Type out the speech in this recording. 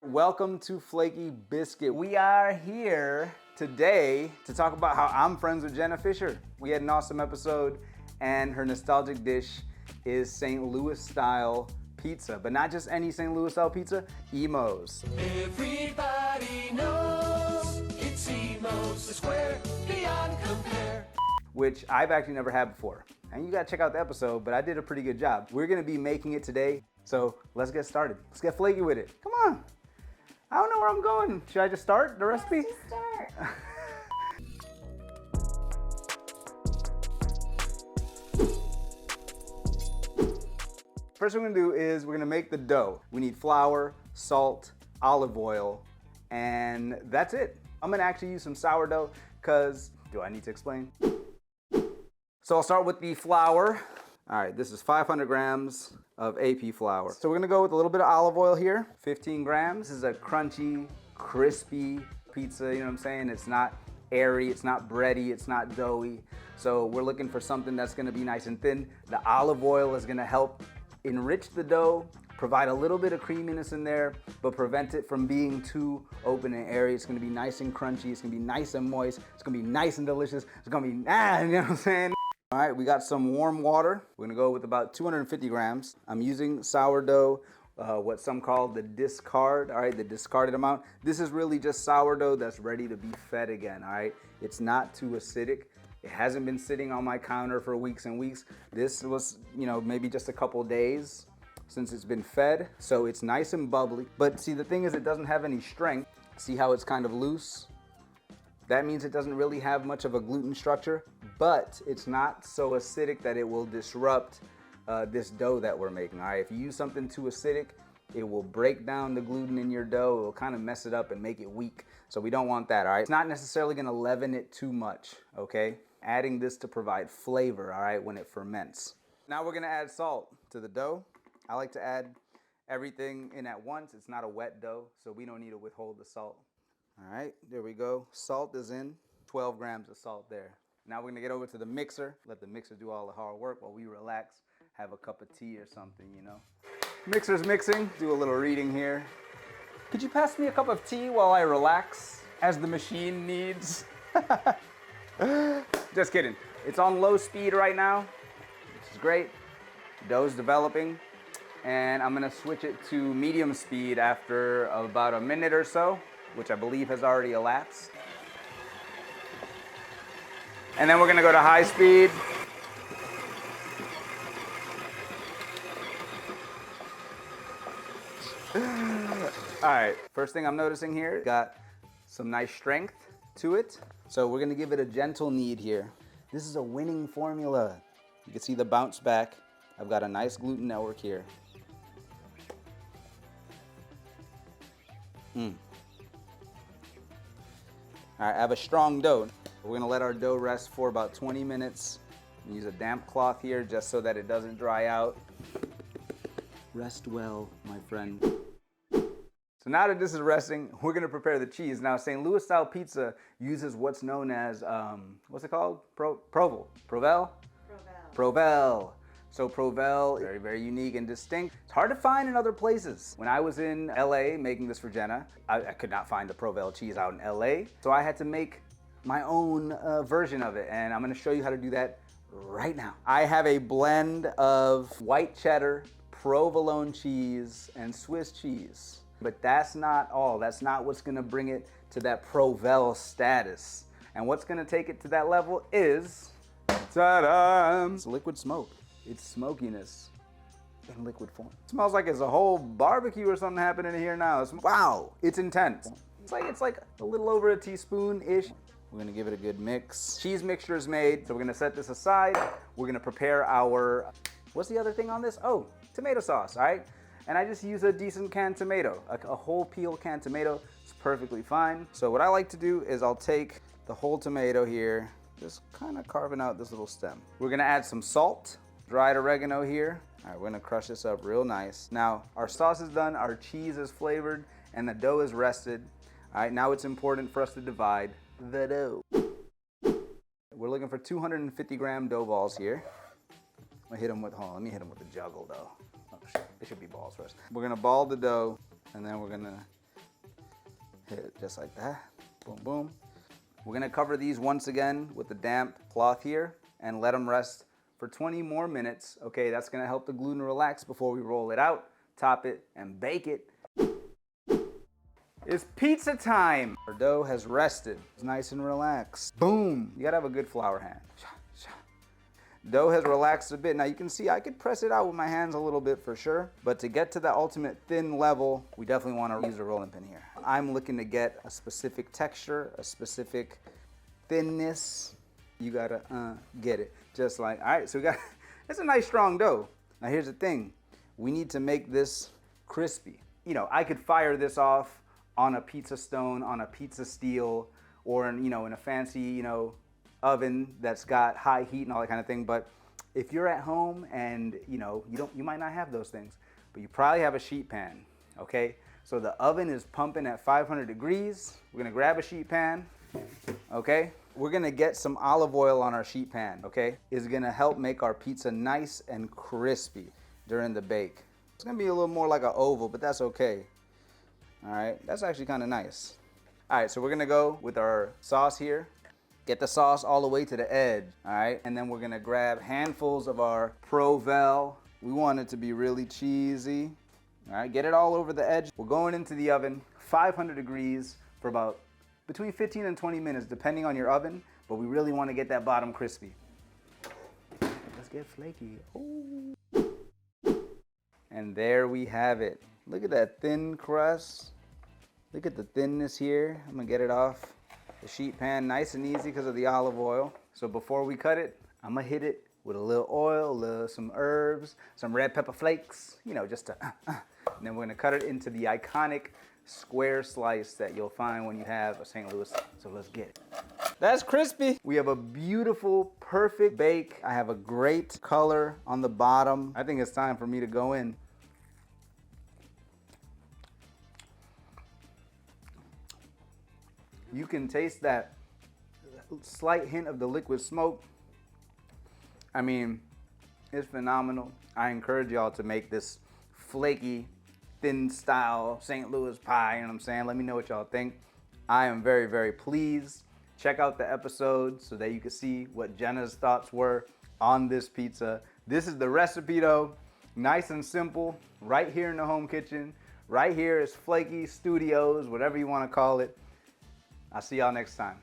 Welcome to Flaky Biscuit. We are here today to talk about how I'm friends with Jenna Fischer. We had an awesome episode, and her nostalgic dish is St. Louis style pizza, but not just any St. Louis style pizza, Emo's. Everybody knows it's Emo's, the square beyond compare. Which I've actually never had before. And you gotta check out the episode, but I did a pretty good job. We're gonna be making it today, so let's get started. Let's get flaky with it. Come on. I don't know where I'm going. Should I just start the recipe? Just start. First what we're gonna do is we're gonna make the dough. We need flour, salt, olive oil, and that's it. I'm gonna actually use some sourdough because, do I need to explain? So I'll start with the flour. All right, this is 500 grams of AP flour. So we're gonna go with a little bit of olive oil here, 15 grams. This is a crunchy, crispy pizza, you know what I'm saying? It's not airy, it's not bready, it's not doughy. So we're looking for something that's gonna be nice and thin. The olive oil is gonna help enrich the dough, provide a little bit of creaminess in there, but prevent it from being too open and airy. It's gonna be nice and crunchy, it's gonna be nice and moist, it's gonna be nice and delicious, it's gonna be, you know what I'm saying? All right, we got some warm water. We're gonna go with about 250 grams. I'm using sourdough, what some call the discard, all right, the discarded amount. This is really just sourdough that's ready to be fed again, all right? It's not too acidic. It hasn't been sitting on my counter for weeks and weeks. This was, maybe just a couple days since it's been fed, so it's nice and bubbly. But see, the thing is, it doesn't have any strength. See how it's kind of loose? That means it doesn't really have much of a gluten structure, but it's not so acidic that it will disrupt this dough that we're making, all right? If you use something too acidic, it will break down the gluten in your dough. It will kind of mess it up and make it weak. So we don't want that, all right? It's not necessarily gonna leaven it too much, okay? Adding this to provide flavor, all right, when it ferments. Now we're gonna add salt to the dough. I like to add everything in at once. It's not a wet dough, so we don't need to withhold the salt. All right, there we go. Salt is in, 12 grams of salt there. Now we're gonna get over to the mixer. Let the mixer do all the hard work while we relax, have a cup of tea or something, Mixer's mixing, do a little reading here. Could you pass me a cup of tea while I relax, as the machine needs? Just kidding. It's on low speed right now, which is great. Dough's developing, and I'm gonna switch it to medium speed after about a minute or so, which I believe has already elapsed. And then we're gonna go to high speed. All right, first thing I'm noticing here, got some nice strength to it. So we're gonna give it a gentle knead here. This is a winning formula. You can see the bounce back. I've got a nice gluten network here. All right, I have a strong dough. We're gonna let our dough rest for about 20 minutes. Use a damp cloth here just so that it doesn't dry out. Rest well, my friend. So now that this is resting, we're gonna prepare the cheese. Now, St. Louis style pizza uses what's known as, what's it called? Provel? Provel. So Provel, very, very unique and distinct. It's hard to find in other places. When I was in LA making this for Jenna, I could not find the Provel cheese out in LA. So I had to make my own version of it, and I'm gonna show you how to do that right now. I have a blend of white cheddar, provolone cheese, and Swiss cheese. But that's not all. That's not what's gonna bring it to that Provel status. And what's gonna take it to that level is, ta-da! It's liquid smoke. It's smokiness in liquid form. It smells like it's a whole barbecue or something happening here now. Wow, it's intense. It's like a little over a teaspoon-ish. We're gonna give it a good mix. Cheese mixture is made, so we're gonna set this aside. We're gonna prepare our, what's the other thing on this? Oh, tomato sauce, all right? And I just use a decent canned tomato, a whole peel canned tomato. It's perfectly fine. So what I like to do is I'll take the whole tomato here, just kind of carving out this little stem. We're gonna add some salt, dried oregano here. All right, we're gonna crush this up real nice. Now, our sauce is done, our cheese is flavored, and the dough is rested. All right, now it's important for us to divide the dough. We're looking for 250 gram dough balls here. I'm gonna hit them with, hold on, let me hit them with the juggle though. Oh, shit. It should be balls first. We're gonna ball the dough, and then we're gonna Hit it just like that. Boom, boom. We're gonna cover these once again with the damp cloth here and let them rest for 20 more minutes. Okay, that's gonna help the gluten relax before we roll it out, top it, and bake it. It's pizza time. Our dough has rested. It's nice and relaxed. Boom. You gotta have a good flour hand. Dough has relaxed a bit. Now you can see I could press it out with my hands a little bit for sure, but to get to the ultimate thin level, we definitely want to use a rolling pin here. I'm looking to get a specific texture, a specific thinness. You gotta get it. Just like, all right, so we got, it's a nice strong dough. Now here's the thing. We need to make this crispy. You know, I could fire this off on a pizza stone, on a pizza steel, or in, in a fancy, oven that's got high heat and all that kind of thing. But if you're at home and you might not have those things, but you probably have a sheet pan, okay? So the oven is pumping at 500 degrees. We're gonna grab a sheet pan, okay? We're gonna get some olive oil on our sheet pan, okay? It's gonna help make our pizza nice and crispy during the bake. It's gonna be a little more like an oval, but that's okay. All right, that's actually kind of nice. All right, so we're gonna go with our sauce here. Get the sauce all the way to the edge, all right? And then we're gonna grab handfuls of our Provel. We want it to be really cheesy. All right, get it all over the edge. We're going into the oven, 500 degrees for about between 15 and 20 minutes, depending on your oven, but we really wanna get that bottom crispy. Let's get flaky. Ooh. And there we have it. Look at that thin crust. Look at the thinness here. I'm gonna get it off the sheet pan nice and easy because of the olive oil. So before we cut it, I'm gonna hit it with a little oil, some herbs, some red pepper flakes, just to, and then we're gonna cut it into the iconic square slice that you'll find when you have a St. Louis. So let's get it. That's crispy. We have a beautiful, perfect bake. I have a great color on the bottom. I think it's time for me to go in. You can taste that slight hint of the liquid smoke. I mean, it's phenomenal. I encourage y'all to make this flaky, thin style St. Louis pie, you know what I'm saying? Let me know what y'all think. I am very, very pleased. Check out the episode so that you can see what Jenna's thoughts were on this pizza. This is the recipe though, nice and simple, right here in the home kitchen. Right here is Flaky Studios, whatever you want to call it. I'll see y'all next time.